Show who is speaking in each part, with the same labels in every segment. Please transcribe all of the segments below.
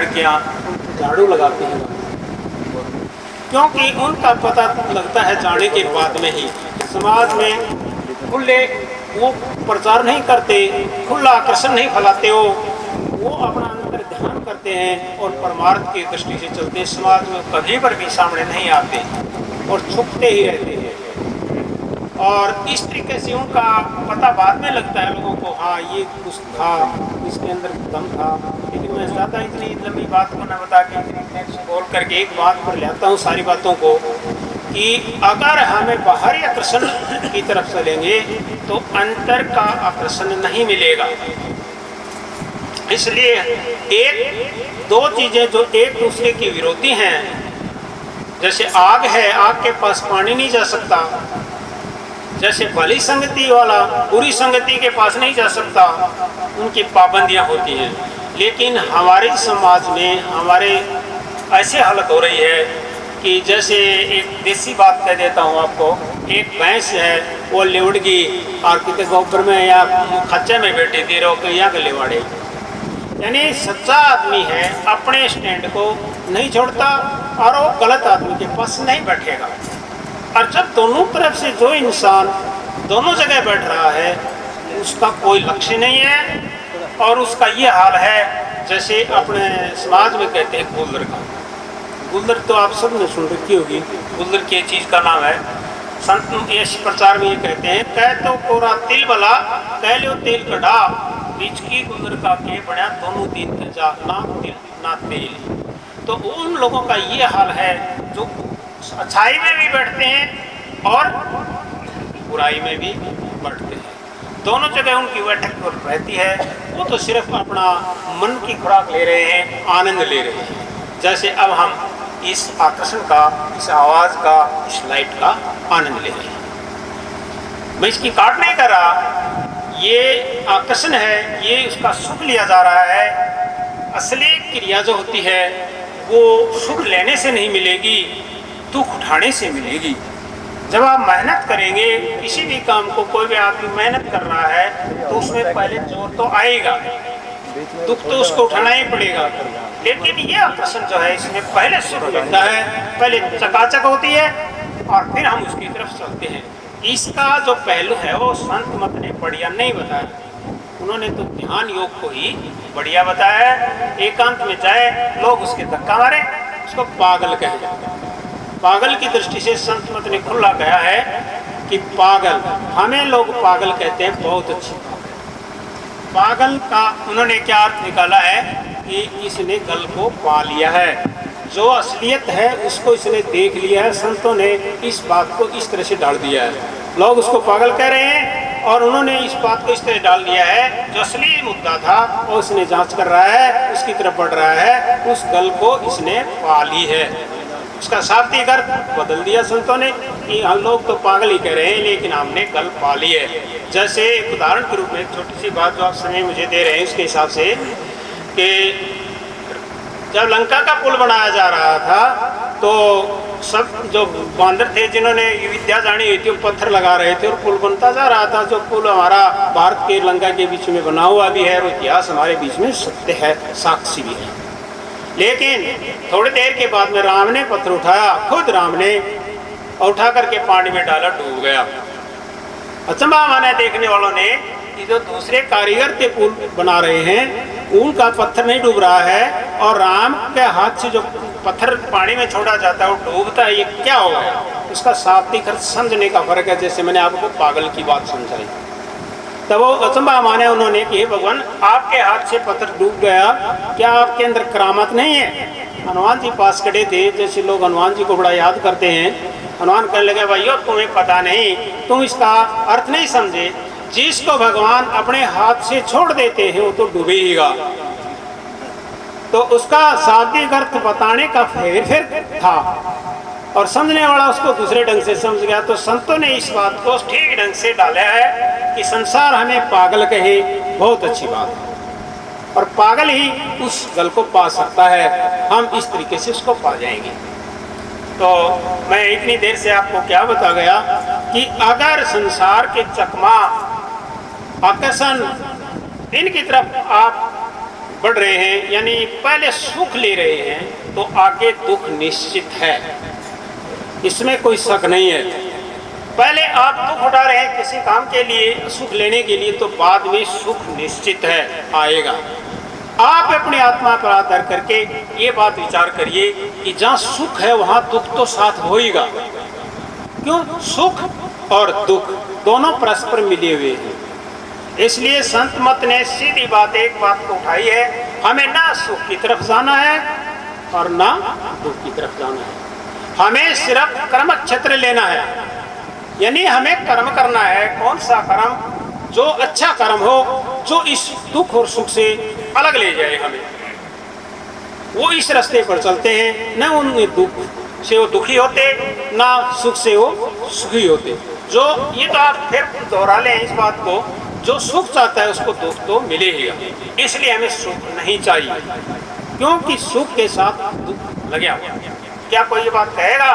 Speaker 1: लड़कियां झाड़ू लगाती हैं, क्योंकि उनका पता लगता है जाने के बाद में ही। समाज में खुले वो प्रचार नहीं करते, खुला आकर्षण नहीं फैलाते, वो अपना अंतर ध्यान करते हैं और परमार्थ की दृष्टि से चलते हैं। समाज में कभी पर भी सामने नहीं आते और छुपते ही रहते हैं। और इस तरीके से उनका पता बाद में लगता है लोगों को, हाँ ये कुछ था, इसके अंदर दम था। लेकिन मैं चाहता इतनी लंबी बात को न बता के इतनी बोल करके एक बात पर ले आता हूँ सारी बातों को, कि अगर हमें बाहरी आकर्षण की तरफ चलेंगे तो अंतर का आकर्षण नहीं मिलेगा। इसलिए एक दो चीजें जो एक दूसरे की विरोधी हैं, जैसे आग है, आग के पास पानी नहीं जा सकता, जैसे भली संगति वाला बुरी संगति के पास नहीं जा सकता, उनकी पाबंदियां होती हैं। लेकिन हमारे समाज में हमारे ऐसे हालत हो रही है कि जैसे एक देसी बात कह देता हूँ आपको, एक भैंस है वो लेवड़गी और कितने गोबर में या खच्चे में बैठी थी, रोक यहाँ के लेवाड़े। यानी सच्चा आदमी है, अपने स्टैंड को नहीं छोड़ता और वो गलत आदमी के पास नहीं बैठेगा। और जब दोनों तरफ से जो इंसान दोनों जगह बैठ रहा है, उसका कोई लक्ष्य नहीं है और उसका ये हाल है जैसे अपने समाज में कहते हैं गुल्लर का। गुल्लर तो आप सब ने सुन रखी होगी, गुल्लर की चीज़ का नाम है। संत यश प्रचार में ये कहते हैं, कह तो कोरा तिल बला कह लो तेल कढ़ा, बीच की गुल्लर का के बना दोनों तीन खर्चा, ना तिल ना तेल। तो उन लोगों का ये हाल है जो अच्छाई में भी बैठते हैं और बुराई में भी बैठते हैं, दोनों जगह उनकी बैठक रहती है। वो तो सिर्फ अपना मन की खुराक ले रहे हैं, आनंद ले रहे हैं। जैसे अब हम इस आकर्षण का, इस आवाज़ का, इस लाइट का आनंद ले रहे हैं। मैं इसकी काट नहीं कर रहा, ये आकर्षण है, ये उसका सुख लिया जा रहा है। असली क्रिया जो होती है वो सुख लेने से नहीं मिलेगी, दुख उठाने से मिलेगी। जब आप मेहनत करेंगे, किसी भी काम को कोई भी आदमी मेहनत कर रहा है तो उसमें पहले जोर तो आएगा, दुख तो उसको उठाना ही पड़ेगा। लेकिन ये आकर्षण जो है इसमें पहले सुख मिलता है, पहले चकाचक होती है और फिर हम उसकी तरफ चलते हैं। इसका जो पहलू है वो संत मत ने बढ़िया नहीं बताया, उन्होंने तो ध्यान योग को ही बढ़िया बताया है। एकांत में जाए लोग उसके धक्का मारे, उसको पागल कहे। पागल की दृष्टि से संत मत ने खुला कहा है कि पागल, हमें लोग पागल कहते हैं, बहुत अच्छी बात है। पागल का उन्होंने क्या अर्थ निकाला है कि इसने गल को पा लिया है, जो असलियत है उसको इसने देख लिया है। संतों ने इस बात को इस तरह से डाल दिया है, लोग उसको पागल कह रहे हैं और उन्होंने इस बात को इस तरह डाल दिया है, जो असली मुद्दा था और उसने जांच कर रहा है, उसकी तरफ बढ़ रहा है, उस गल को इसने पा ली है। उसका शाब्दिक अर्थ बदल दिया संतों ने कि हम लोग तो पागल ही कह रहे हैं लेकिन हमने गल पा ली है। जैसे एक उदाहरण के रूप में एक छोटी सी बात जो आप समय मुझे दे रहे हैं उसके हिसाब से, कि जब लंका का पुल बनाया जा रहा था तो सब जो बांदर थे जिन्होंने विद्या जानी हुई थी वो पत्थर लगा रहे थे और पुल बनता जा रहा था। जो पुल हमारा भारत के लंका के बीच में बना हुआ भी है और इतिहास हमारे बीच में सत्य है, साक्षी भी है। लेकिन थोड़ी देर के बाद में राम ने पत्थर उठाया, खुद राम ने उठा करके पानी में डाला, डूब गया। अचंभा माना देखने वालों ने कि जो दूसरे कारीगर के पुल बना रहे हैं उनका पत्थर नहीं डूब रहा है और राम के हाथ से जो पत्थर पानी में छोड़ा जाता है वो डूबता है, ये क्या हो गया? उसका शाब्दिक अर्थ समझने का फर्क है। जैसे मैंने आपको पागल की बात समझाई, तब वो अचंभा माने उन्होंने कि हे भगवान, आपके हाथ से पत्थर डूब गया, क्या आपके अंदर करामत नहीं है? हनुमान जी पास खड़े थे, जैसे लोग हनुमान जी को बड़ा याद करते हैं। हनुमान कहने लगे, भाइयों तुम्हें पता नहीं, तुम इसका अर्थ नहीं समझे। जिसको भगवान अपने हाथ से छोड़ देते हैं वो तो डूबेगा। तो उसका शाब्दिक अर्थ बताने का फेर था और समझने वाला उसको दूसरे ढंग से समझ गया। तो संतों ने इस बात को ठीक ढंग से डाला है कि संसार हमें पागल कहे, बहुत अच्छी बात है, और पागल ही उस गल को पा सकता है। हम इस तरीके से उसको पा जाएंगे। तो मैं इतनी देर से आपको क्या बता गया कि अगर संसार के चकमा आकर्षण इनकी तरफ आप बढ़ रहे हैं, यानी पहले सुख ले रहे हैं, तो आगे दुख निश्चित है, इसमें कोई शक नहीं है। पहले आप दुख उठा रहे हैं किसी काम के लिए, सुख लेने के लिए, तो बाद में सुख निश्चित है आएगा। आप अपनी आत्मा पर आधार करके ये बात विचार करिए कि जहाँ सुख है वहाँ दुख तो साथ होएगा। क्यों? सुख और दुख दोनों परस्पर मिले हुए हैं। इसलिए संत मत ने सीधी बात, एक बात को उठाई है, हमें ना सुख की तरफ जाना है और ना दुख की तरफ जाना है। हमें सिर्फ कर्म क्षेत्र लेना है, यानी हमें कर्म करना है। कौन सा कर्म? जो अच्छा कर्म हो, जो इस दुख और सुख से अलग ले जाए हमें, वो इस रास्ते पर चलते हैं। न उनमें दुख से वो दुखी होते, ना सुख से वो सुखी होते। जो ये तो आप फिर दोहरा लें इस बात को, जो सुख चाहता है उसको दुख तो मिलेगा। इसलिए हमें सुख नहीं चाहिए, क्योंकि सुख के साथ दुख लगा हुआ। क्या कोई ये बात कहेगा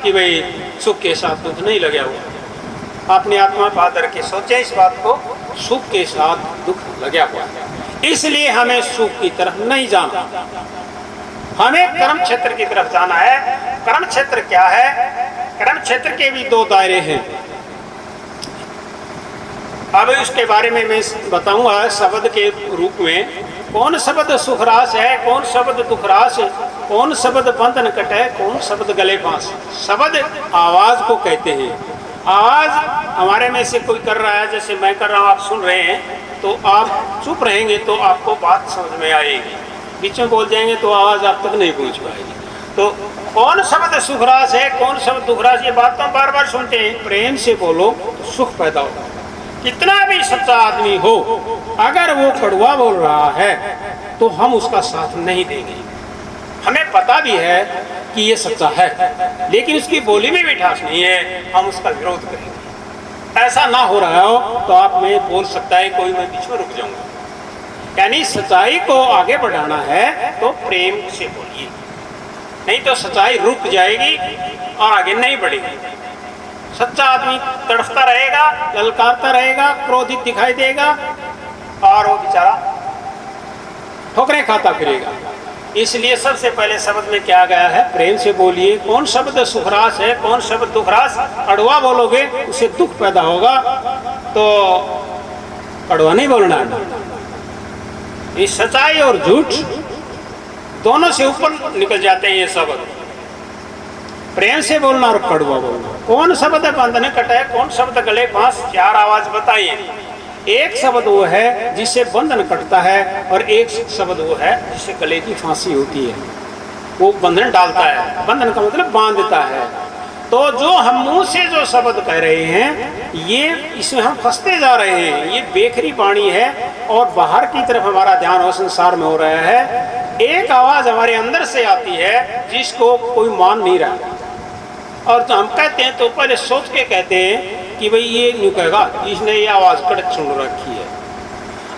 Speaker 1: कि भाई सुख के साथ दुख नहीं लगा हुआ? अपनी आत्मा पर आधार के सोचें इस बात को, सुख के साथ दुख लगा हुआ। इसलिए हमें सुख की तरफ नहीं जाना, हमें कर्म क्षेत्र की तरफ जाना है। कर्म क्षेत्र क्या है? कर्म क्षेत्र के भी दो दायरे हैं। अब इसके बारे में मैं बताऊंगा शब्द के रूप में। कौन शब्द सुखरास है, कौन शब्द दुखरास है, कौन शब्द बंधन कट है, कौन शब्द गले फांस। शब्द आवाज को कहते हैं। आवाज हमारे में से कोई कर रहा है, जैसे मैं कर रहा हूँ, आप सुन रहे हैं, तो आप चुप रहेंगे तो आपको बात समझ में आएगी। बीच में बोल जाएंगे तो आवाज आप तक नहीं पहुंच पाएगी। तो कौन शब्द सुखरास है, कौन शब्द दुखरास, ये बात तो हम बार बार सुनते हैं। प्रेम से बोलो तो सुख पैदा होगा। कितना भी सच्चा आदमी हो, अगर वो कड़वा बोल रहा है तो हम उसका साथ नहीं देंगे। हमें पता भी है कि ये सच्चा है, लेकिन उसकी बोली में मिठास नहीं है, हम उसका विरोध करेंगे। ऐसा ना हो रहा हो तो आप में बोल सकता है कोई, मैं बीच में रुक जाऊंगा। यानी सच्चाई को आगे बढ़ाना है तो प्रेम से बोलिए, नहीं तो सच्चाई रुक जाएगी और आगे नहीं बढ़ेगी। सच्चा आदमी तड़फता रहेगा, ललकारता रहेगा, क्रोधित दिखाई देगा और वो बेचारा ठोकरें खाता फिरेगा। इसलिए सबसे पहले शब्द में क्या गया है? प्रेम से बोलिए। कौन शब्द सुखरास है, कौन शब्द दुखरास? कड़वा बोलोगे उससे दुख पैदा होगा, तो कड़वा नहीं बोलना है। इस सच्चाई और झूठ दोनों से ऊपर निकल जाते हैं ये शब्द। प्रेम से बोलना और कड़वा बोलना। कौन शब्द बंधन कटे, कौन शब्द गले फांस? चार आवाज बताइए। एक शब्द वो है जिससे बंधन कटता है, और एक शब्द वो है जिससे गले की फांसी होती है। वो बंधन डालता है, बंधन का मतलब बांधता है। तो जो हम मुंह से जो शब्द कह रहे हैं, ये इसमें हम फंसते जा रहे हैं। ये बेखरी वाणी है और बाहर की तरफ हमारा ध्यान और संसार में हो रहा है। एक आवाज हमारे अंदर से आती है जिसको कोई मान नहीं रहा, और तो हम कहते हैं तो पहले सोच के कहते हैं कि भाई ये न्यू कहेगा, इसने ये आवाज कड़क सुन रखी है।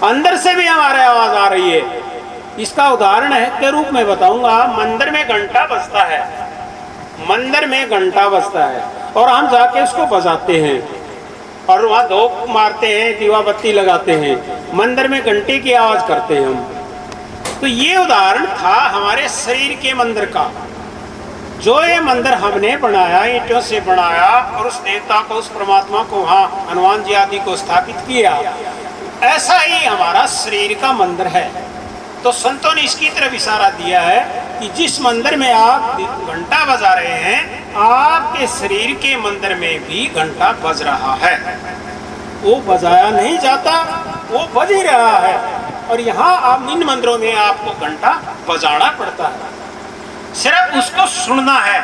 Speaker 1: अंदर से भी हमारे आवाज आ रही है। इसका उदाहरण है के रूप में बताऊंगा। मंदिर में घंटा बजता है, मंदिर में घंटा बजता है, और हम जाके उसको बजाते हैं और वहाँ धूप मारते हैं, दीवा बत्ती लगाते हैं, मंदिर में घंटे की आवाज करते हैं हम। तो ये उदाहरण था हमारे शरीर के मंदिर का। जो ये मंदिर हमने बनाया, ईंटों से बनाया, और उस देवता को, उस परमात्मा को वहाँ हनुमान जी आदि को स्थापित किया, ऐसा ही हमारा शरीर का मंदिर है। तो संतों ने इसकी तरफ इशारा दिया है कि जिस मंदिर में आप घंटा बजा रहे हैं, आपके शरीर के मंदिर में भी घंटा बज रहा है। वो बजाया नहीं जाता, वो बज ही रहा है। और यहाँ आप इन मंदिरों में आपको घंटा बजाना पड़ता है, सिर्फ उसको सुनना है।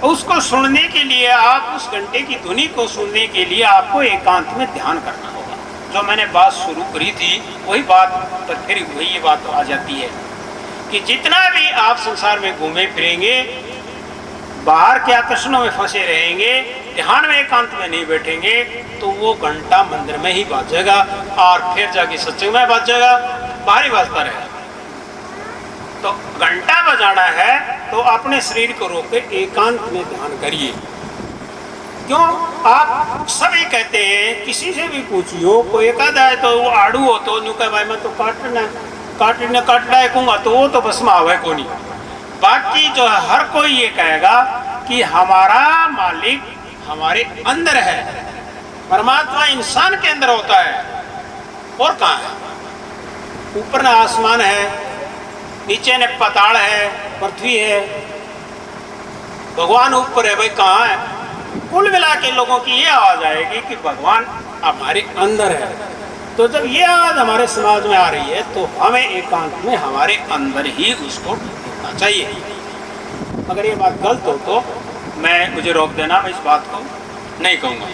Speaker 1: उसको सुनने के लिए, आप उस घंटे की ध्वनि को सुनने के लिए आपको एकांत में ध्यान करना होगा। जो मैंने बात शुरू करी थी वही बात पर फिर वही ये बात आ जाती है कि जितना भी आप संसार में घूमे फिरेंगे, बाहर के आकर्षणों में फंसे रहेंगे, ध्यान में एकांत में नहीं बैठेंगे, तो वो घंटा मंदिर में ही बाजेगा और फिर जाके सत्संग में बाजेगा, बाहर ही बाजता रहेगा। तो घंटा बजाना है तो अपने शरीर को रोक के एकांत में ध्यान करिए। क्यों? आप सभी कहते हैं, किसी से भी पूछियो, कोई एकादा है तो वो आड़ू हो तो न्यू कह भाई मैं तो काटना, काटने काटना कहूँगा तो वो तो बस में आवे को नहीं। बाकी जो है हर कोई ये कहेगा कि हमारा मालिक हमारे अंदर है। परमात्मा इंसान के अंदर होता है और कहाँ है? ऊपर ना आसमान है, नीचे ने पाताल है, पृथ्वी है, भगवान ऊपर है। भाई कहाँ है? कुल मिला के लोगों की ये आवाज आएगी कि भगवान हमारे अंदर है। तो जब ये आवाज हमारे समाज में आ रही है तो हमें एकांत में हमारे अंदर ही उसको ढूंढना चाहिए। अगर ये बात गलत हो तो मुझे रोक देना, मैं इस बात को नहीं कहूँगा।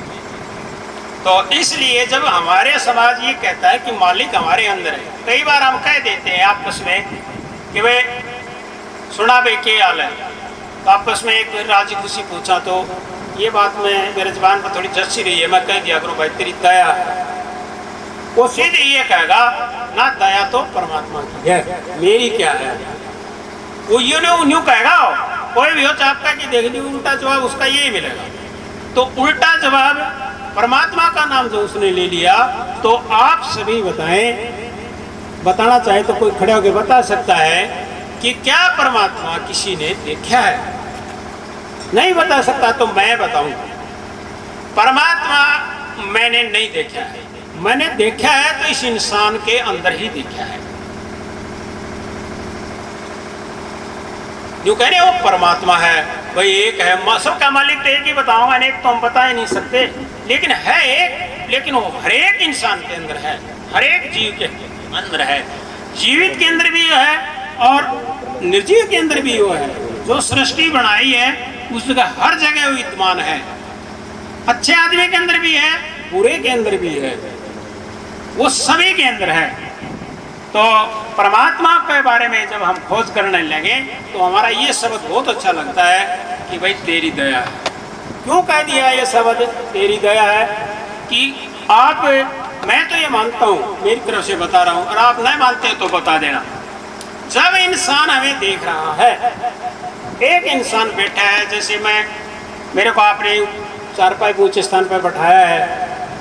Speaker 1: तो इसलिए जब हमारे समाज ये कहता है कि मालिक हमारे अंदर है, कई बार हम कह देते हैं आपस में कि भाई सुना भाई क्या हाल है, तो आपस में एक राजी खुशी पूछा तो ये बात में मेरे जबान पर थोड़ी जच्ची रही है, मैं कह दिया करूँ भाई तेरी दया है। वो सीधे ये कहेगा ना दया तो परमात्मा की है, मेरी क्या है। वो यूं कहेगा, कोई भी हो चाहता कि देख ली, उल्टा जवाब उसका यही मिलेगा। तो उल्टा जवाब परमात्मा का नाम जो उसने ले लिया, तो आप सभी बताएं, बताना चाहे तो कोई खड़े होकर बता सकता है कि क्या परमात्मा किसी ने देखा है? नहीं बता सकता तो मैं बताऊं, परमात्मा मैंने नहीं देखा है। मैंने देखा है तो इस इंसान के अंदर ही देखा है। जो कह रहे वो परमात्मा है, भाई एक है, सबका मालिक तो एक ही बताऊंगा, एक तो हम बता ही नहीं सकते, लेकिन है एक। लेकिन वो हर एक इंसान के अंदर है, हर एक जीव के अंदर है। जीवित के अंदर भी है और निर्जीव के अंदर भी वो है। जो सृष्टि बनाई है उस जगह हर जगह विद्यमान है। अच्छे आदमी के अंदर भी है, बुरे के अंदर भी है, वो सभी के अंदर है। तो परमात्मा के बारे में जब हम खोज करने लगे तो हमारा ये शब्द बहुत अच्छा लगता है कि भाई तेरी दया है। क्यों कह दिया ये शब्द तेरी दया है? कि आप, मैं तो ये मानता हूँ, मेरी तरफ से बता रहा हूँ, और आप नहीं मानते तो बता देना। जब इंसान हमें देख रहा है, एक इंसान बैठा है, जैसे मेरे को आपने चारपाई ऊंचे स्थान पर बैठाया है,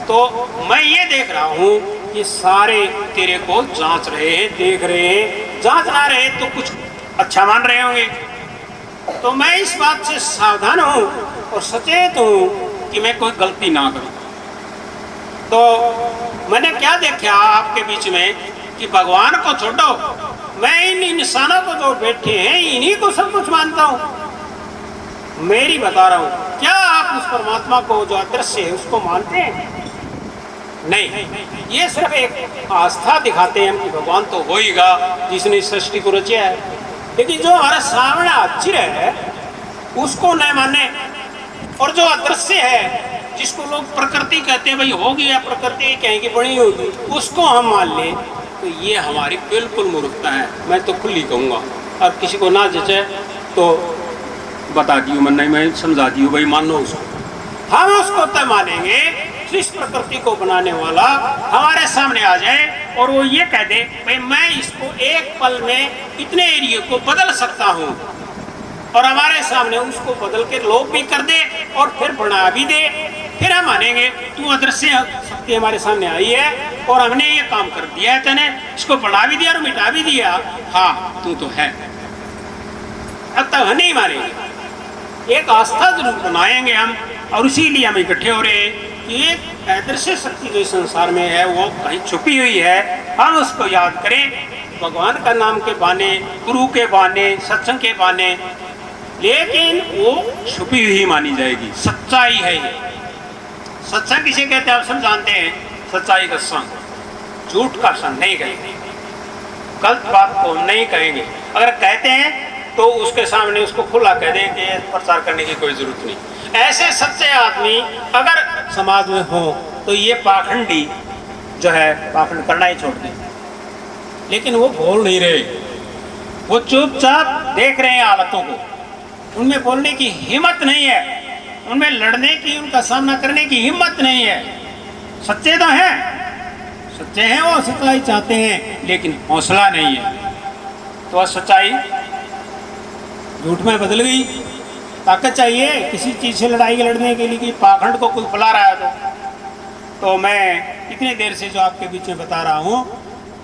Speaker 1: तो मैं ये देख रहा हूँ कि सारे तेरे को जांच रहे हैं, देख रहे हैं। जांच ना रहे तो कुछ अच्छा मान रहे होंगे। तो मैं इस बात से सावधान हूँ और सचेत हूँ कि मैं कोई गलती ना करूँ। तो मैंने क्या देखा आपके बीच में कि भगवान को छोड़ो, मैं इन इंसानों को जो बैठे हैं इन्हीं को सब कुछ मानता हूँ। मेरी बता रहा हूँ, क्या आप उस परमात्मा को जो अदृश्य है उसको मानते हैं? नहीं, ये सिर्फ एक आस्था दिखाते हैं कि भगवान तो होएगा जिसने सृष्टि को रचा है, लेकिन जो हमारा सामने अचिर है उसको नहीं माने। और जो अदृश्य है, जिसको लोग प्रकृति कहते हैं, भाई होगी या प्रकृति कहेंगे बनी होगी, उसको हम मान लें, तो ये हमारी बिल्कुल मूर्खता है। मैं तो खुली कहूँगा, और किसी को ना जचे तो बता दियो, मैं नहीं, मैं समझा दियो, भाई मान लो उसको। हम उसको तब मानेंगे जिस प्रकृति को बनाने वाला हमारे सामने आ जाए और वो ये कह दे भाई मैं इसको एक पल में इतने एरिया को बदल सकता हूँ, और हमारे सामने उसको बदल के लोप भी कर दे और फिर बना भी दे, फिर हम मानेंगे तू अदृश्य शक्ति हमारे सामने आई है और हमने ये काम कर दिया है, तेने इसको बना भी दिया और मिटा भी दिया, हाँ तू तो है। अब तक हम नहीं मानेंगे, एक आस्था जरूर बनाएंगे हम, और इसीलिए हम इकट्ठे हो रहे हैं कि एक अदृश्य शक्ति जो संसार में है वो कहीं छुपी हुई है, हम उसको याद करें। भगवान का नाम के बहाने, गुरु के बहाने, सत्संग के बहाने, लेकिन वो छुपी हुई मानी जाएगी। सच्चाई है ये। सत्संग किसे कहते हैं आप सब जानते हैं, सच्चाई का संग, झूठ का संग नहीं कहते, गलत बात को नहीं कहेंगे। अगर कहते हैं तो उसके सामने उसको खुला कह दें कि प्रचार करने की कोई जरूरत नहीं। ऐसे सच्चे आदमी अगर समाज में हो तो ये पाखंडी जो है पाखंड करना ही छोड़ दें, लेकिन वो बोल नहीं रहे, वो चुपचाप देख रहे हैं हालतों को, उनमें बोलने की हिम्मत नहीं है, उनमें लड़ने की, उनका सामना करने की हिम्मत नहीं है। सच्चे तो हैं, सच्चे हैं, वो सच्चाई चाहते हैं, लेकिन हौसला नहीं है। तो सच्चाई झूठ में बदल गई। ताकत चाहिए किसी चीज़ से लड़ाई लड़ने के लिए कि पाखंड को कोई फैला रहा है तो मैं इतनी देर से जो आपके बीच में बता रहा हूँ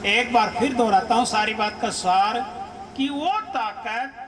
Speaker 1: एक बार फिर दोहराता हूं सारी बात का सार कि वो ताकत